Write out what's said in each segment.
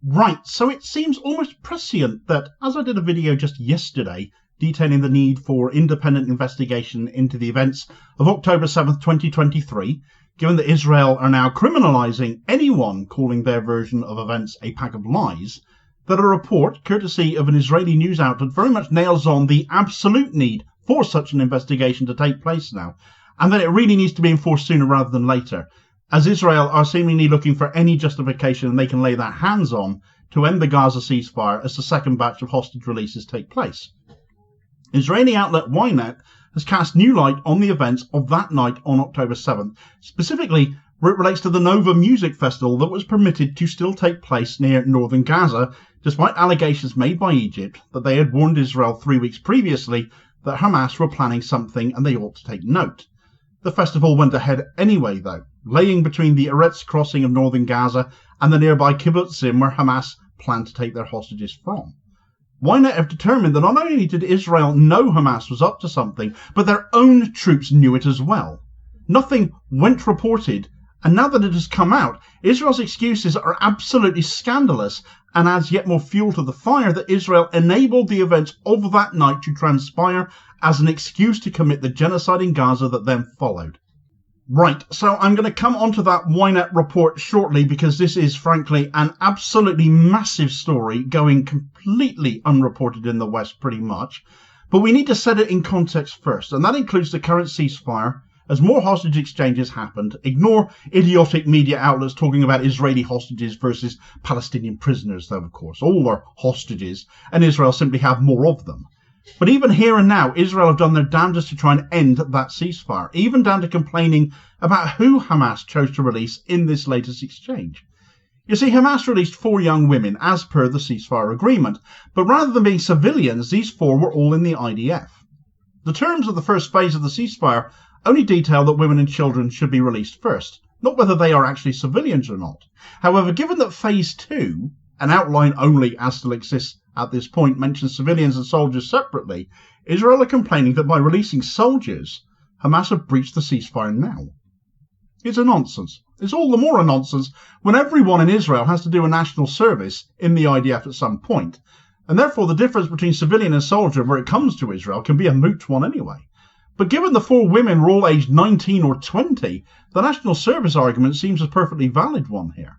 Right, so it seems almost prescient that, as I did a video just yesterday detailing the need for independent investigation into the events of October 7th, 2023, given that Israel are now criminalising anyone calling their version of events a pack of lies, that a report, courtesy of an Israeli news outlet, very much nails on the absolute need for such an investigation to take place now, and that it really needs to be enforced sooner rather than later, as Israel are seemingly looking for any justification they can lay their hands on to end the Gaza ceasefire as the second batch of hostage releases take place. Israeli outlet Ynet has cast new light on the events of that night on October 7th, specifically where it relates to the Nova Music Festival that was permitted to still take place near northern Gaza, despite allegations made by Egypt that they had warned Israel 3 weeks previously that Hamas were planning something and they ought to take note. The festival went ahead anyway, though, laying between the Erez Crossing of northern Gaza and the nearby kibbutzim where Hamas planned to take their hostages from. Ynet have determined that not only did Israel know Hamas was up to something, but their own troops knew it as well. Nothing went reported, and now that it has come out, Israel's excuses are absolutely scandalous and adds yet more fuel to the fire that Israel enabled the events of that night to transpire as an excuse to commit the genocide in Gaza that then followed. Right, so I'm going to come onto that Ynet report shortly because this is, frankly, an absolutely massive story going completely unreported in the West pretty much. But we need to set it in context first, and that includes the current ceasefire. As more hostage exchanges happened, ignore idiotic media outlets talking about Israeli hostages versus Palestinian prisoners, though, of course. All are hostages, and Israel simply have more of them. But even here and now, Israel have done their damnedest to try and end that ceasefire, even down to complaining about who Hamas chose to release in this latest exchange. You see, Hamas released 4 young women as per the ceasefire agreement, but rather than being civilians, these 4 were all in the IDF. The terms of the first phase of the ceasefire only detail that women and children should be released first, not whether they are actually civilians or not. However, given that phase 2, an outline only as still exists at this point, mentions civilians and soldiers separately, Israel are complaining that by releasing soldiers, Hamas have breached the ceasefire now. It's a nonsense. It's all the more a nonsense when everyone in Israel has to do a national service in the IDF at some point, and therefore the difference between civilian and soldier where it comes to Israel can be a moot one anyway. But given the 4 women were all aged 19 or 20, the national service argument seems a perfectly valid one here.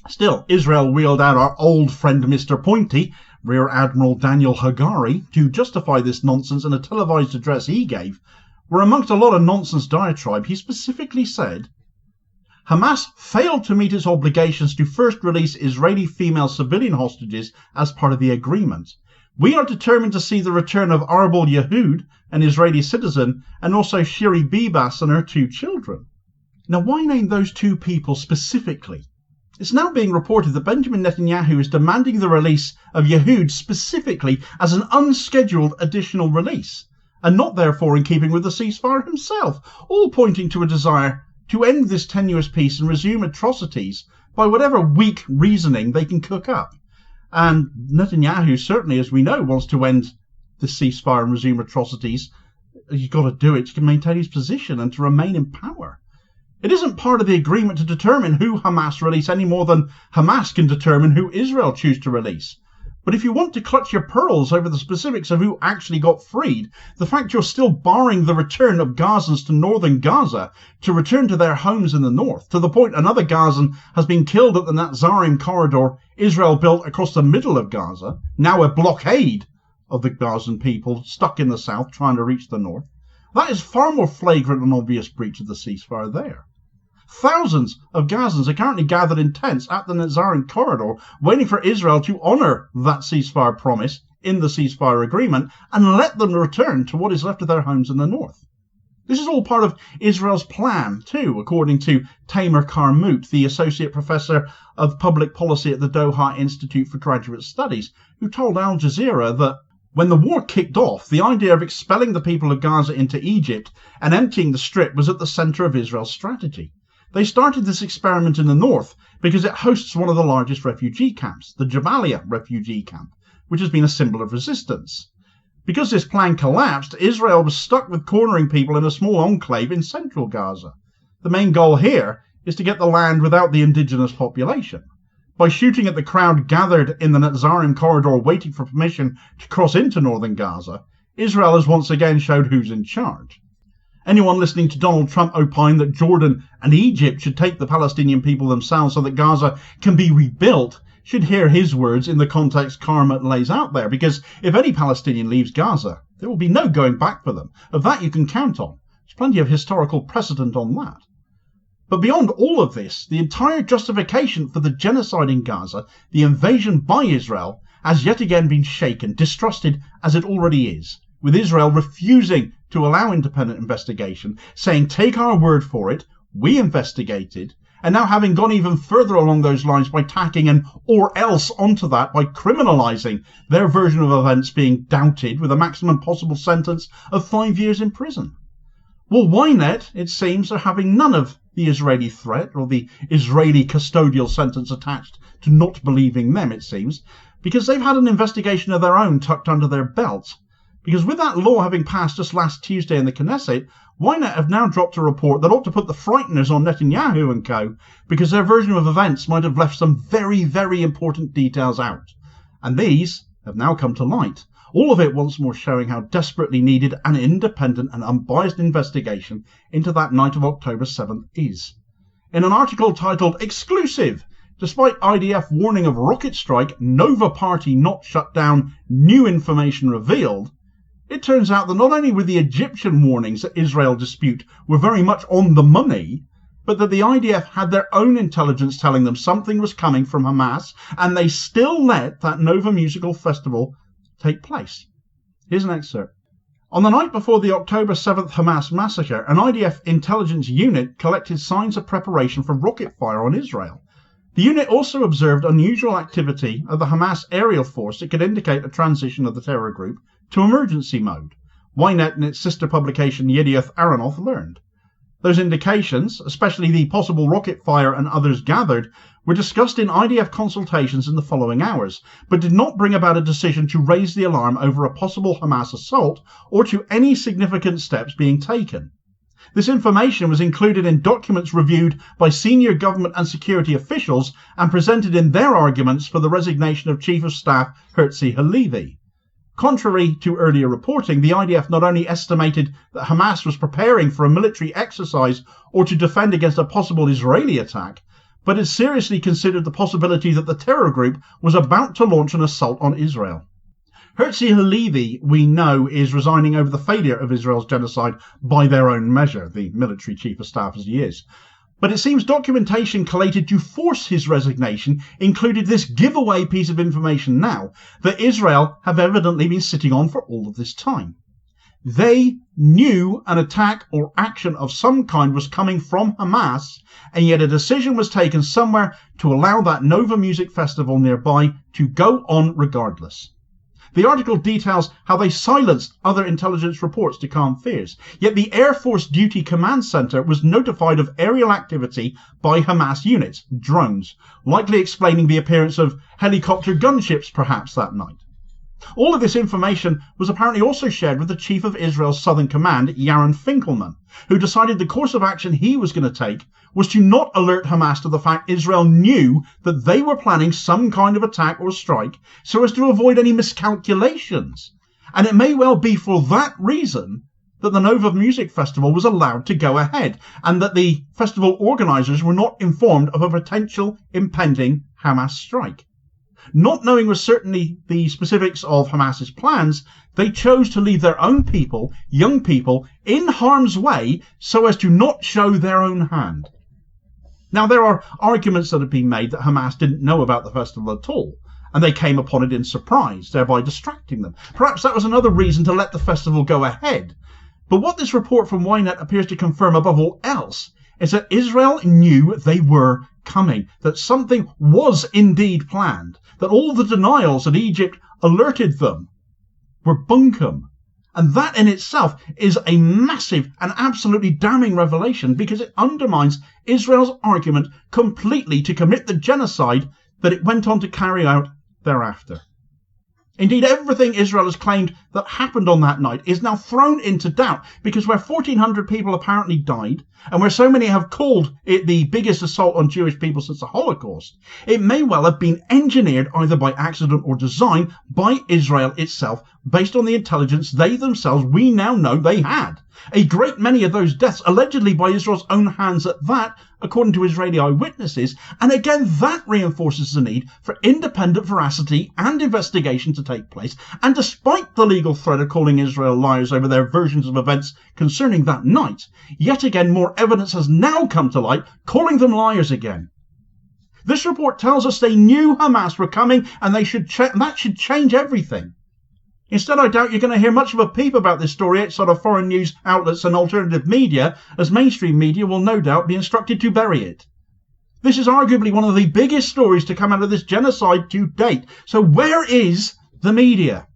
Still, Israel wheeled out our old friend Mr. Pointy, Rear Admiral Daniel Hagari, to justify this nonsense in a televised address he gave, where amongst a lot of nonsense diatribe he specifically said, Hamas failed to meet its obligations to first release Israeli female civilian hostages as part of the agreement. We are determined to see the return of Arbel Yehud, an Israeli citizen, and also Shiri Bibas and her 2 children. Now, why name those 2 people specifically? It's now being reported that Benjamin Netanyahu is demanding the release of Yehud specifically as an unscheduled additional release, and not therefore in keeping with the ceasefire himself, all pointing to a desire to end this tenuous peace and resume atrocities by whatever weak reasoning they can cook up. And Netanyahu certainly, as we know, wants to end the ceasefire and resume atrocities. He's got to do it to maintain his position and to remain in power. It isn't part of the agreement to determine who Hamas release any more than Hamas can determine who Israel choose to release. But if you want to clutch your pearls over the specifics of who actually got freed, the fact you're still barring the return of Gazans to northern Gaza to return to their homes in the north, to the point another Gazan has been killed at the Netzarim corridor Israel built across the middle of Gaza, now a blockade of the Gazan people stuck in the south trying to reach the north, that is far more flagrant and obvious breach of the ceasefire there. Thousands of Gazans are currently gathered in tents at the Netzarim corridor, waiting for Israel to honour that ceasefire promise in the ceasefire agreement and let them return to what is left of their homes in the north. This is all part of Israel's plan, too, according to Tamer Karmout, the Associate Professor of Public Policy at the Doha Institute for Graduate Studies, who told Al Jazeera that when the war kicked off, the idea of expelling the people of Gaza into Egypt and emptying the Strip was at the centre of Israel's strategy. They started this experiment in the north because it hosts one of the largest refugee camps, the Jabalia refugee camp, which has been a symbol of resistance. Because this plan collapsed, Israel was stuck with cornering people in a small enclave in central Gaza. The main goal here is to get the land without the indigenous population. by shooting at the crowd gathered in the Netzarim corridor waiting for permission to cross into northern Gaza, Israel has once again showed who's in charge. Anyone listening to Donald Trump opine that Jordan and Egypt should take the Palestinian people themselves so that Gaza can be rebuilt should hear his words in the context Karma lays out there, because if any Palestinian leaves Gaza, there will be no going back for them. Of that you can count on. There's plenty of historical precedent on that. But beyond all of this, the entire justification for the genocide in Gaza, the invasion by Israel, has yet again been shaken, distrusted as it already is, with Israel refusing to allow independent investigation, saying, take our word for it, we investigated, and now having gone even further along those lines by tacking an or else onto that by criminalising their version of events being doubted with a maximum possible sentence of 5 years in prison. Well, Ynet, it seems, are having none of the Israeli threat or the Israeli custodial sentence attached to not believing them, it seems, because they've had an investigation of their own tucked under their belts. Because with that law having passed just last Tuesday in the Knesset, Ynet have now dropped a report that ought to put the frighteners on Netanyahu and co, because their version of events might have left some very, very important details out. And these have now come to light. All of it once more showing how desperately needed an independent and unbiased investigation into that night of October 7th is. In an article titled Exclusive, despite IDF warning of rocket strike, Nova Party not shut down, new information revealed, it turns out that not only were the Egyptian warnings that Israel dispute were very much on the money, but that the IDF had their own intelligence telling them something was coming from Hamas, and they still let that Nova musical festival take place. Here's an excerpt. On the night before the October 7th Hamas massacre, an IDF intelligence unit collected signs of preparation for rocket fire on Israel. The unit also observed unusual activity of the Hamas aerial force that could indicate a transition of the terror group to emergency mode. Ynet and its sister publication Yedioth Aharonoth learned. Those indications, especially the possible rocket fire and others gathered, were discussed in IDF consultations in the following hours, but did not bring about a decision to raise the alarm over a possible Hamas assault or to any significant steps being taken. This information was included in documents reviewed by senior government and security officials and presented in their arguments for the resignation of Chief of Staff Herzi Halevi. Contrary to earlier reporting, the IDF not only estimated that Hamas was preparing for a military exercise or to defend against a possible Israeli attack, but it seriously considered the possibility that the terror group was about to launch an assault on Israel. Herzi Halevi, we know, is resigning over the failure of Israel's genocide by their own measure, the military chief of staff as he is. But it seems documentation collated to force his resignation included this giveaway piece of information now that Israel have evidently been sitting on for all of this time. They knew an attack or action of some kind was coming from Hamas, and yet a decision was taken somewhere to allow that Nova Music Festival nearby to go on regardless. The article details how they silenced other intelligence reports to calm fears, yet the Air Force Duty Command Center was notified of aerial activity by Hamas units, drones, likely explaining the appearance of helicopter gunships perhaps that night. All of this information was apparently also shared with the Chief of Israel's Southern Command, Yaron Finkelman, who decided the course of action he was going to take was to not alert Hamas to the fact Israel knew that they were planning some kind of attack or strike so as to avoid any miscalculations. And it may well be for that reason that the Nova Music Festival was allowed to go ahead and that the festival organisers were not informed of a potential impending Hamas strike. Not knowing with certainty the specifics of Hamas's plans, they chose to leave their own people, young people, in harm's way so as to not show their own hand. Now, there are arguments that have been made that Hamas didn't know about the festival at all, and they came upon it in surprise, thereby distracting them. Perhaps that was another reason to let the festival go ahead. But what this report from Ynet appears to confirm above all else is that Israel knew they were coming, that something was indeed planned, that all the denials that Egypt alerted them were bunkum. And that in itself is a massive and absolutely damning revelation because it undermines Israel's argument completely to commit the genocide that it went on to carry out thereafter. Indeed, everything Israel has claimed that happened on that night is now thrown into doubt because where 1,400 people apparently died, and where so many have called it the biggest assault on Jewish people since the Holocaust, it may well have been engineered either by accident or design by Israel itself, based on the intelligence they themselves, we now know they had. A great many of those deaths allegedly by Israel's own hands at that, according to Israeli eyewitnesses, and again that reinforces the need for independent veracity and investigation to take place, and despite the legal threat of calling Israel liars over their versions of events concerning that night, yet again more evidence has now come to light calling them liars again. This report tells us they knew Hamas were coming, and that should change everything. Instead, I doubt you're going to hear much of a peep about this story outside of foreign news outlets and alternative media, as mainstream media will no doubt be instructed to bury it. This is arguably one of the biggest stories to come out of this genocide to date. So where is the media?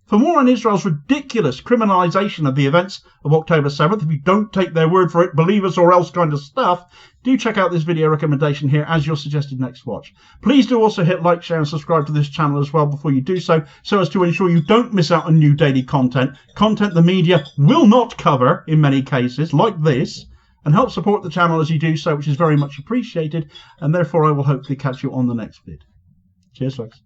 For more on Israel's ridiculous criminalisation of the events of October 7th, if you don't take their word for it, believe us or else kind of stuff, do check out this video recommendation here as your suggested next watch. Please do also hit like, share and subscribe to this channel as well before you do so as to ensure you don't miss out on new daily content the media will not cover in many cases, like this, and help support the channel as you do so, which is very much appreciated, and therefore I will hopefully catch you on the next vid. Cheers folks.